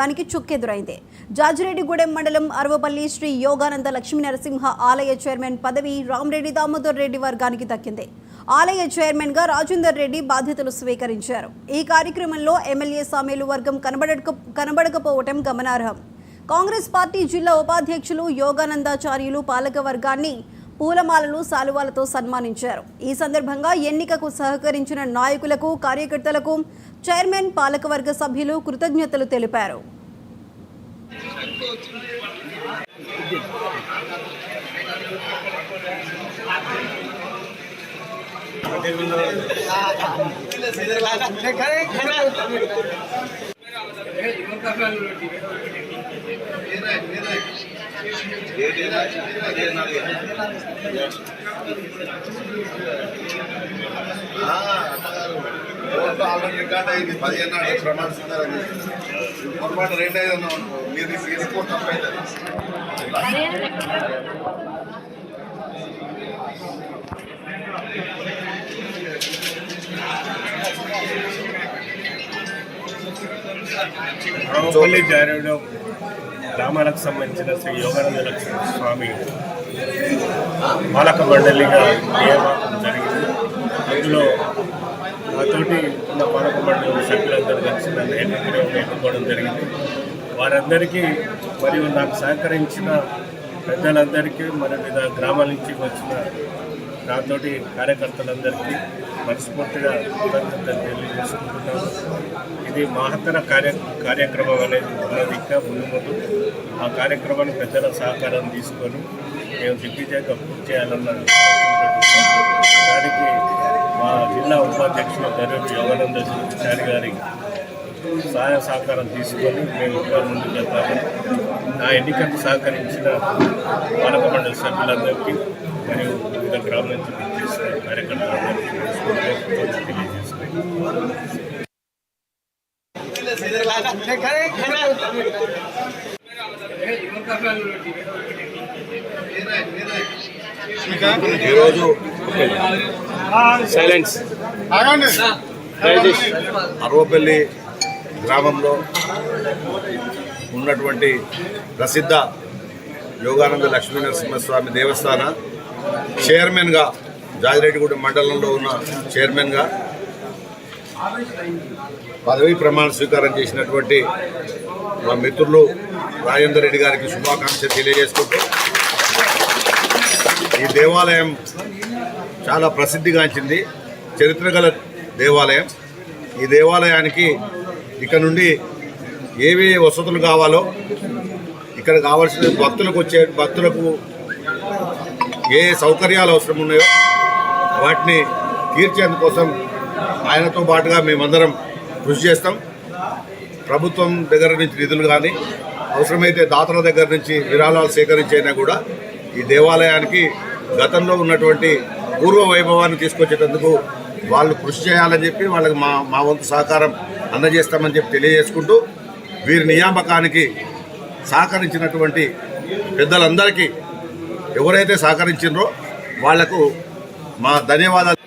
దానికి చుక్కెదురైంది. జాజిరెడ్డిగూడెం మండలం అరవపల్లి శ్రీ యోగానంద లక్ష్మీ నరసింహ ఆలయ చైర్మన్ పదవి రామరెడ్డి దామోదర్ రెడ్డి వర్గానికి దక్కింది. ఆలయ చైర్మన్ గా రాజేందర్ రెడ్డి బాధ్యతలు స్వీకరించారు. ఈ కార్యక్రమంలో ఎమ్మెల్యే సామేలు వర్గం కనబడకపోవటం గమనార్హం. కాంగ్రెస్ పార్టీ జిల్లా ఉపాధ్యక్షులు యోగానందాచార్యులు పాలక వర్గాన్ని పూలమాలలు శాలువాలతో సన్మానించారు. ఈ సందర్భంగా ఎన్నికకు సహకరించిన నాయకులకు కార్యకర్తలకు చైర్మన్ పాలకవర్గ సభ్యులు కృతజ్ఞతలు తెలిపారు. ఆల్రెడీ రికార్డ్ అయింది 15 నాడు ప్రమాణ స్వీకారం పొరపాటు 2-5 అన్నాం మీరు రిపోర్ట్ తప్పైంది. అరవపల్లి జారేడు గ్రామాలకు సంబంధించిన శ్రీ యోగానంద లక్ష్మీ స్వామి పాలక మండలిగా నియామకం జరిగింది. అందులో నాతోటి ఉన్న పాలక మండలి సభ్యులందరూ కలిసి నన్ను ఎన్నుకోవడం జరిగింది. వారందరికీ మరియు నాకు సహకరించిన పెద్దలందరికీ మరి వివిధ గ్రామాల నుంచి వచ్చిన నాతోటి కార్యకర్తలందరికీ మనస్ఫూర్తిగా కృతజ్ఞతలు తెలియజేసుకుంటున్నాను. ఇది మహత్తర కార్యక్రమం అనేది ఉన్నది. ఇంకా ముందు ఆ కార్యక్రమాన్ని పెద్దల సహకారం తీసుకొని మేము దిగ్విజయంగా పూర్తి చేయాలన్న దానికి మా జిల్లా ఉపాధ్యక్షులు ధర్మేంద్ర యోగానందాచారి గారి సహాయ సహకారం తీసుకొని మేము ఇంకా ముందుకు వెళ్తామని నా ఎన్నికలకు సహకరించిన పాలక మండలి సభ్యులందరికీ మరియు వివిధ గ్రామాల నుంచి విచ్చేసిన కార్యకర్తలందరికీ ఈరోజు అరవపల్లి గ్రామంలో ఉన్నటువంటి ప్రసిద్ధ యోగానంద లక్ష్మీ నరసింహస్వామి దేవస్థాన చైర్మన్గా జాజిరెడ్డిగూడెం మండలంలో ఉన్న చైర్మన్గా పదవీ ప్రమాణ స్వీకారం చేసినటువంటి మా మిత్రులు రాజేందర్ రెడ్డి గారికి శుభాకాంక్షలు తెలియజేసుకుంటూ, ఈ దేవాలయం చాలా ప్రసిద్ధిగాంచింది, చరిత్ర గల దేవాలయం. ఈ దేవాలయానికి ఇక నుండి ఏవే వసతులు కావాలో, ఇక్కడ కావాల్సిన భక్తులకు ఏ సౌకర్యాలు అవసరం ఉన్నాయో వాటిని తీర్చేందుకోసం ఆయనతో పాటుగా మేమందరం కృషి చేస్తాం. ప్రభుత్వం దగ్గర నుంచి నిధులు కానీ అవసరమైతే దాతల దగ్గర నుంచి విరాళాలు సేకరించైనా కూడా ఈ దేవాలయానికి గతంలో ఉన్నటువంటి పూర్వ వైభవాన్ని తీసుకొచ్చేటందుకు వాళ్ళు కృషి చేయాలని చెప్పి వాళ్ళకి మా వంతు సహకారం అందజేస్తామని చెప్పి తెలియజేసుకుంటూ, వీరి నియామకానికి సహకరించినటువంటి పెద్దలందరికీ ఎవరైతే సహకరించారో వాళ్లకు మా ధన్యవాదాలు.